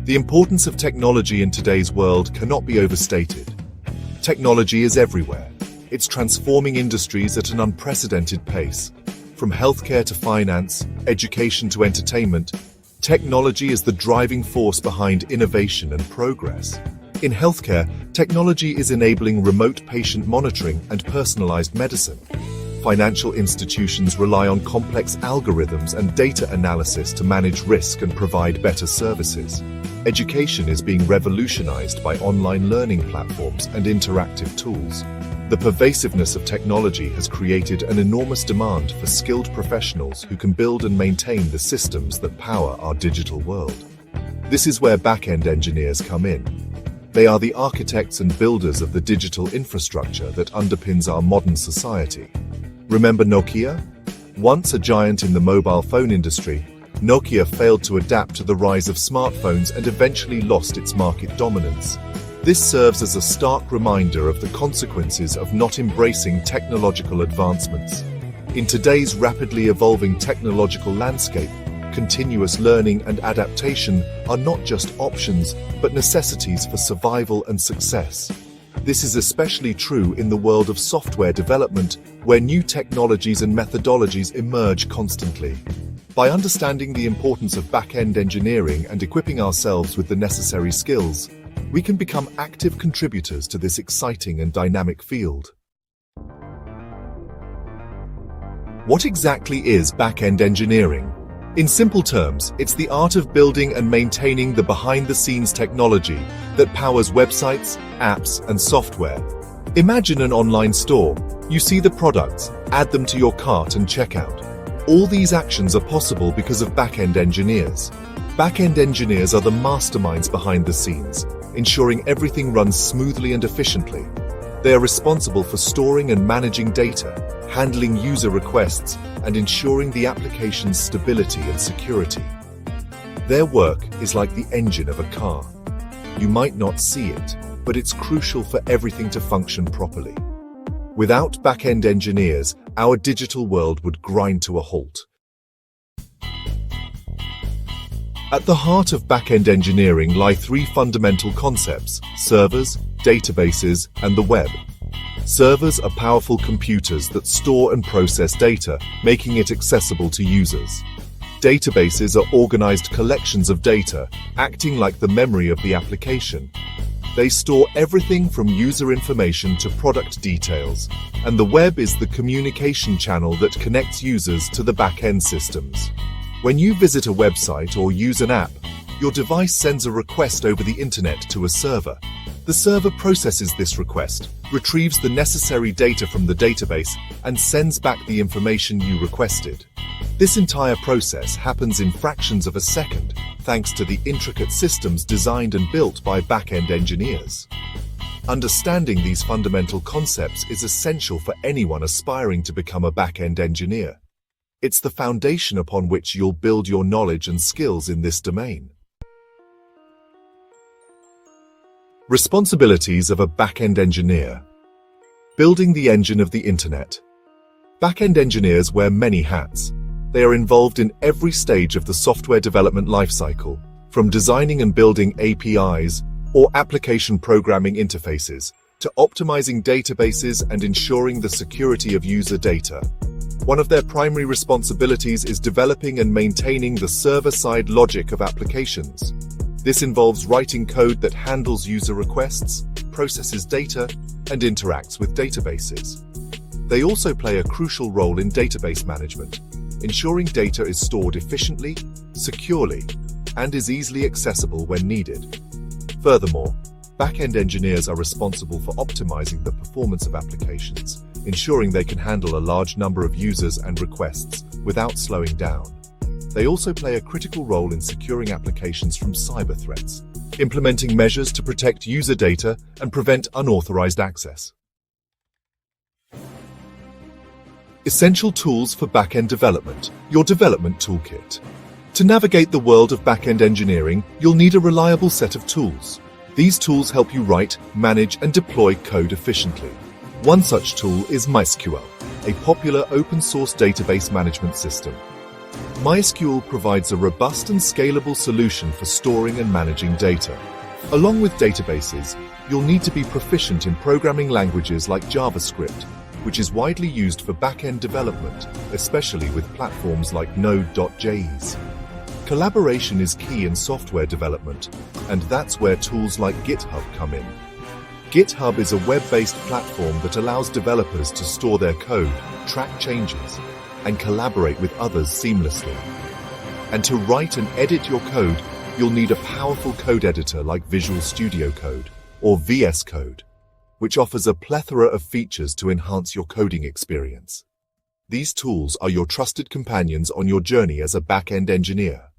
The importance of technology in today's world cannot be overstated. Technology is everywhere. It's transforming industries at an unprecedented pace. From healthcare to finance, education to entertainment, technology is the driving force behind innovation and progress. In healthcare, technology is enabling remote patient monitoring and personalized medicine. Financial institutions rely on complex algorithms and data analysis to manage risk and provide better services. Education is being revolutionized by online learning platforms and interactive tools. The pervasiveness of technology has created an enormous demand for skilled professionals who can build and maintain the systems that power our digital world. This is where back-end engineers come in. They are the architects and builders of the digital infrastructure that underpins our modern society. Remember Nokia? Once a giant in the mobile phone industry, Nokia failed to adapt to the rise of smartphones and eventually lost its market dominance. This serves as a stark reminder of the consequences of not embracing technological advancements. In today's rapidly evolving technological landscape, continuous learning and adaptation are not just options, but necessities for survival and success. This is especially true in the world of software development, where new technologies and methodologies emerge constantly. By understanding the importance of back-end engineering and equipping ourselves with the necessary skills, we can become active contributors to this exciting and dynamic field. What exactly is back-end engineering? In simple terms, it's the art of building and maintaining the behind-the-scenes technology that powers websites, apps, and software. Imagine an online store. You see the products, add them to your cart and check out. All these actions are possible because of back-end engineers. Back-end engineers are the masterminds behind the scenes, ensuring everything runs smoothly and efficiently. They are responsible for storing and managing data, handling user requests, and ensuring the application's stability and security. Their work is like the engine of a car. You might not see it, but it's crucial for everything to function properly. Without back-end engineers, our digital world would grind to a halt. At the heart of back-end engineering lie three fundamental concepts: servers, databases, and the web. Servers are powerful computers that store and process data, making it accessible to users. Databases are organized collections of data, acting like the memory of the application. They store everything from user information to product details, and the web is the communication channel that connects users to the back-end systems. When you visit a website or use an app, your device sends a request over the internet to a server. The server processes this request, retrieves the necessary data from the database, and sends back the information you requested. This entire process happens in fractions of a second, thanks to the intricate systems designed and built by back-end engineers. Understanding these fundamental concepts is essential for anyone aspiring to become a back-end engineer. It's the foundation upon which you'll build your knowledge and skills in this domain. Responsibilities of a back-end engineer. Building the engine of the internet. Back-end engineers wear many hats. They are involved in every stage of the software development lifecycle, from designing and building APIs or application programming interfaces, to optimizing databases and ensuring the security of user data. One of their primary responsibilities is developing and maintaining the server-side logic of applications. This involves writing code that handles user requests, processes data, and interacts with databases. They also play a crucial role in database management, ensuring data is stored efficiently, securely, and is easily accessible when needed. Furthermore, back-end engineers are responsible for optimizing the performance of applications, ensuring they can handle a large number of users and requests without slowing down. They also play a critical role in securing applications from cyber threats, implementing measures to protect user data and prevent unauthorized access. Essential tools for back-end development, your development toolkit. To navigate the world of back-end engineering, you'll need a reliable set of tools. These tools help you write, manage, and deploy code efficiently. One such tool is MySQL, a popular open-source database management system. MySQL provides a robust and scalable solution for storing and managing data. Along with databases, you'll need to be proficient in programming languages like JavaScript, which is widely used for back-end development, especially with platforms like Node.js. Collaboration is key in software development, and that's where tools like GitHub come in. GitHub is a web-based platform that allows developers to store their code, track changes, and collaborate with others seamlessly. And to write and edit your code, you'll need a powerful code editor like Visual Studio Code, or VS Code, which offers a plethora of features to enhance your coding experience. These tools are your trusted companions on your journey as a back-end engineer.